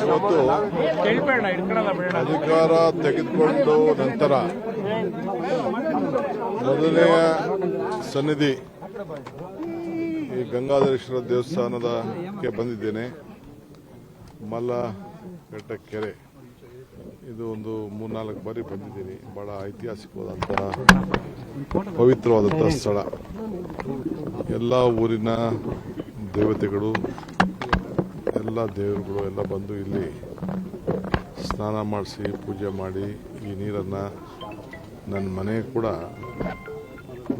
ಇವತ್ತು ಅಧಿಕಾರ ತೆಗೆದುಕೊಂಡು ನಂತರ ಮೊದಲನೆಯ ಸನ್ನಿಧಿ ಈ ಗಂಗಾಧರೇಶ್ವರ ದೇವಸ್ಥಾನದಕ್ಕೆ ಬಂದಿದ್ದೇನೆ. ಮಲ್ಲಘಟ್ಟ ಕೆರೆ ಇದು ಒಂದು 3-4 ಬಾರಿ ಬಂದಿದ್ದೀನಿ. ಬಹಳ ಐತಿಹಾಸಿಕವಾದಂತಹ ಪವಿತ್ರವಾದಂತಹ ಸ್ಥಳ. ಎಲ್ಲ ಊರಿನ ದೇವತೆಗಳು, ಎಲ್ಲ ದೇವರುಗಳು ಎಲ್ಲ ಬಂದು ಇಲ್ಲಿ ಸ್ನಾನ ಮಾಡಿಸಿ ಪೂಜೆ ಮಾಡಿ ಈ ನೀರನ್ನು ನನ್ನ ಮನೆ ಕೂಡ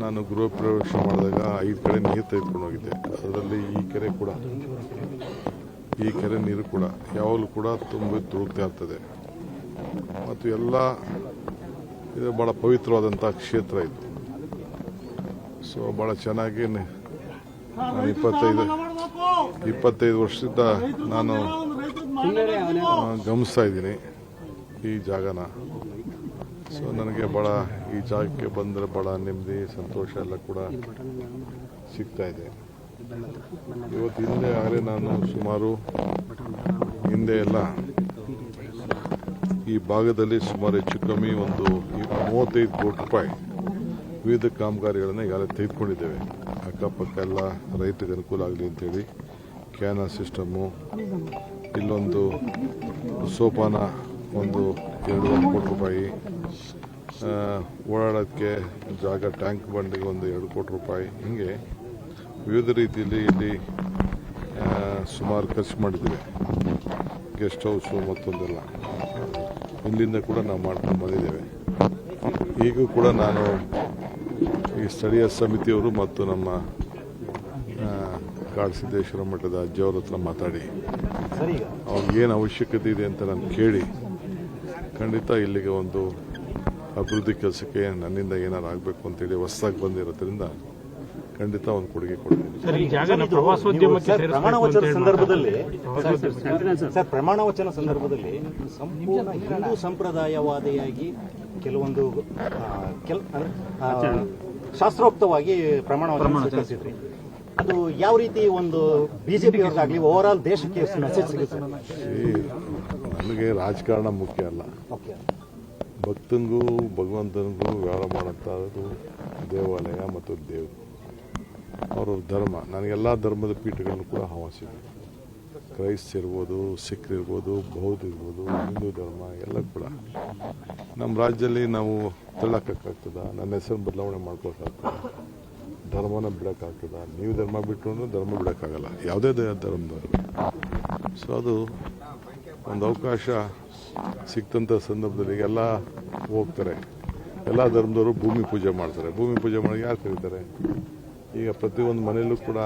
ನಾನು ಗೃಹ ಪ್ರವೇಶ ಮಾಡಿದಾಗ 5 ಕಡೆ ನೀರು ತೆಗೆದುಕೊಂಡು ಹೋಗಿದ್ದೆ. ಅದರಲ್ಲಿ ಈ ಕೆರೆ ನೀರು ಕೂಡ ಯಾವಾಗಲೂ ಕೂಡ ತುಂಬಿ ತುಳುಕ್ತಾ ಇರ್ತದೆ. ಮತ್ತು ಎಲ್ಲ ಇದು ಭಾಳ ಪವಿತ್ರವಾದಂಥ ಕ್ಷೇತ್ರ ಇದು. ಸೊ ಭಾಳ ಚೆನ್ನಾಗಿ ನಾನು 25 ವರ್ಷದಿಂದ ನಾನು ಗಮನಿಸ್ತಾ ಇದ್ದೀನಿ ಈ ಜಾಗನ. ಸೊ ನನಗೆ ಭಾಳ ಈ ಜಾಗಕ್ಕೆ ಬಂದರೆ ಭಾಳ ನೆಮ್ಮದಿ, ಸಂತೋಷ ಎಲ್ಲ ಕೂಡ ಸಿಗ್ತಾ ಇದೆ. ಇವತ್ತು ಹಿಂದೆ ಆಗಲೇ ನಾನು ಸುಮಾರು ಹಿಂದೆ ಎಲ್ಲ ಈ ಭಾಗದಲ್ಲಿ ಸುಮಾರು ಹೆಚ್ಚು ಕಮ್ಮಿ ಒಂದು 35 ಕೋಟಿ ರೂಪಾಯಿ ವಿವಿಧ ಕಾಮಗಾರಿಗಳನ್ನು ಈಗಾಗಲೇ ತೆಗೆದುಕೊಂಡಿದ್ದೇವೆ. ಅಕ್ಕಪಕ್ಕ ಎಲ್ಲ ರೈತರಿಗೆ ಅನುಕೂಲ ಆಗಲಿ ಅಂತೇಳಿ ಕ್ಯಾನಲ್ ಸಿಸ್ಟಮ್ಮು, ಇಲ್ಲೊಂದು ಸೋಪಾನ ಒಂದು 2 ಕೋಟಿ ರೂಪಾಯಿ, ಓಡಾಡೋಕ್ಕೆ ಜಾಗ ಟ್ಯಾಂಕ್ ಬಂಡಿಗೆ ಒಂದು 2 ಕೋಟಿ ರೂಪಾಯಿ, ಹೀಗೆ ವಿವಿಧ ರೀತಿಯಲ್ಲಿ ಇಲ್ಲಿ ಸುಮಾರು ಖರ್ಚು ಮಾಡಿದ್ದೇವೆ. ಗೆಸ್ಟ್ ಹೌಸು ಮತ್ತೊಂದೆಲ್ಲ ಇಲ್ಲಿಂದ ಕೂಡ ನಾವು ಮಾಡ್ಕೊಂಡು ಬಂದಿದ್ದೇವೆ. ಈಗೂ ಕೂಡ ನಾನು ಈ ಸ್ಥಳೀಯ ಸಮಿತಿಯವರು ಮತ್ತು ನಮ್ಮ ಕಾಡಸಿದ್ದೇಶ್ವರ ಮಠದ ಅಜ್ಜಿಯವ್ರ ಹತ್ರ ಮಾತಾಡಿ ಅವ್ರಿಗೇನು ಅವಶ್ಯಕತೆ ಇದೆ ಅಂತ ನಾನು ಕೇಳಿ ಖಂಡಿತ ಇಲ್ಲಿಗೆ ಒಂದು ಅಭಿವೃದ್ಧಿ ಕೆಲಸಕ್ಕೆ ನನ್ನಿಂದ ಏನಾರು ಆಗಬೇಕು ಅಂತೇಳಿ ಹೊಸದಾಗಿ ಬಂದಿರೋದ್ರಿಂದ ಖಂಡಿತ ಒಂದು ಕೊಡುಗೆ ಕೊಡ್ತೀನಿ. ಪ್ರಮಾಣ ವಚನ ಸಂದರ್ಭದಲ್ಲಿ ಸಂಪೂರ್ಣ ಹಿಂದೂ ಸಂಪ್ರದಾಯವಾದಿಯಾಗಿ ಕೆಲವೊಂದು ಶಾಸ್ತ್ರೋಕ್ತವಾಗಿ ಪ್ರಮಾಣ ವಚನ ಸ್ವೀಕರಿಸಿದ್ರಿ. ಅದು ಯಾವ ರೀತಿ ಒಂದು ಬಿಜೆಪಿ ಆಗಲಿ ಓವರ್ ಆಲ್ ದೇಶಕ್ಕೆ ಮೆಸೇಜ್ ಸಿಗುತ್ತೆ? ನನಗೆ ರಾಜಕಾರಣ ಮುಖ್ಯ ಅಲ್ಲ. ಭಕ್ತನಿಗೂ ಭಗವಂತನಿಗೂ ವ್ಯವಹಾರ ಮಾಡೋಂಥದ್ದು ದೇವಾಲಯ ಮತ್ತು ದೇವರು, ಅವರ ಧರ್ಮ. ನನಗೆಲ್ಲ ಧರ್ಮದ ಪೀಠಗಳನ್ನು ಕೂಡ ಆಹ್ವಾನಿಸಿದೆ. ಕ್ರೈಸ್ತ ಇರ್ಬೋದು, ಸಿಖ್ ಇರ್ಬೋದು, ಬೌದ್ಧ ಇರ್ಬೋದು, ಹಿಂದೂ ಧರ್ಮ ಎಲ್ಲ ಕೂಡ. ನಮ್ಮ ರಾಜ್ಯದಲ್ಲಿ ನಾವು ತಳ್ಳಕ್ಕಾಗ್ತದ? ನನ್ನ ಹೆಸರು ಬದಲಾವಣೆ ಮಾಡ್ಕೊಳಕ್ಕಾಗ್ತದ? ಧರ್ಮನ ಬಿಡೋಕ್ಕಾಗ್ತದ? ನೀವು ಧರ್ಮ ಬಿಟ್ಟರು ಧರ್ಮ ಬಿಡೋಕ್ಕಾಗಲ್ಲ, ಯಾವುದೇ ಧರ್ಮದವರು. ಸೊ ಅದು ಒಂದು ಅವಕಾಶ ಸಿಕ್ತಂಥ ಸಂದರ್ಭದಲ್ಲಿ ಎಲ್ಲ ಹೋಗ್ತಾರೆ. ಎಲ್ಲ ಧರ್ಮದವರು ಭೂಮಿ ಪೂಜೆ ಮಾಡ್ತಾರೆ. ಭೂಮಿ ಪೂಜೆ ಮಾಡಿ ಯಾರು ಕರೀತಾರೆ? ಈಗ ಪ್ರತಿಯೊಂದು ಮನೆಯಲ್ಲೂ ಕೂಡ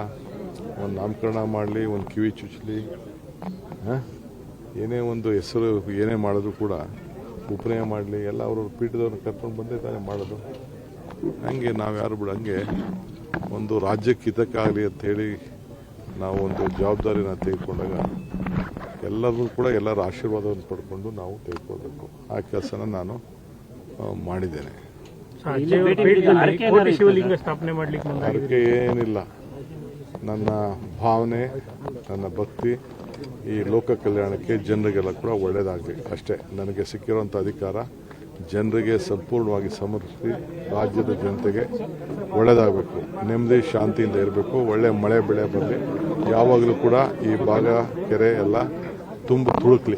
ಒಂದು ನಾಮಕರಣ ಮಾಡಲಿ, ಒಂದು ಕಿವಿ ಚುಚ್ಚಲಿ, ಏನೇ ಒಂದು ಹೆಸರು ಏನೇ ಮಾಡಿದ್ರು ಕೂಡ ಉಪನಯ ಮಾಡಲಿ, ಎಲ್ಲ ಅವ್ರ ಪೀಠದವ್ರನ್ನ ಕರ್ಕೊಂಡು ಬಂದೇ ತಾನೇ ಮಾಡೋದು. ಹಂಗೆ ನಾವು ಯಾರು ಬಿಡ ಹಂಗೆ ಒಂದು ರಾಜ್ಯಕ್ಕೆ ಹಿತಕ್ಕಾಗಲಿ ಅಂಥೇಳಿ ನಾವು ಒಂದು ಜವಾಬ್ದಾರಿನ ತೆಗೆದುಕೊಂಡಾಗ ಎಲ್ಲರೂ ಕೂಡ ಎಲ್ಲರ ಆಶೀರ್ವಾದವನ್ನು ಪಡ್ಕೊಂಡು ನಾವು ತೆಗೆದುಕೊಳ್ಬೇಕು. ಆ ಕೆಲಸನ ನಾನು ಮಾಡಿದ್ದೇನೆ. ಅದಕ್ಕೆ ಏನಿಲ್ಲ, ನನ್ನ ಭಾವನೆ, ನನ್ನ ಭಕ್ತಿ ಈ ಲೋಕ ಕಲ್ಯಾಣಕ್ಕೆ ಜನರಿಗೆಲ್ಲ ಕೂಡ ಒಳ್ಳೆಯದಾಗಲಿ ಅಷ್ಟೇ. ನನಗೆ ಸಿಕ್ಕಿರುವಂಥ ಅಧಿಕಾರ ಜನರಿಗೆ ಸಂಪೂರ್ಣವಾಗಿ ಸಮರ್ಪಿಸಿ ರಾಜ್ಯದ ಜನತೆಗೆ ಒಳ್ಳೆಯದಾಗಬೇಕು, ನೆಮ್ಮದಿ ಶಾಂತಿಯಿಂದ ಇರಬೇಕು, ಒಳ್ಳೆ ಮಳೆ ಬೆಳೆ ಬರಲಿ, ಯಾವಾಗಲೂ ಕೂಡ ಈ ಭಾಗ ಕೆರೆ ಎಲ್ಲ ತುಂಬ ತುಳುಕ್ಲಿ.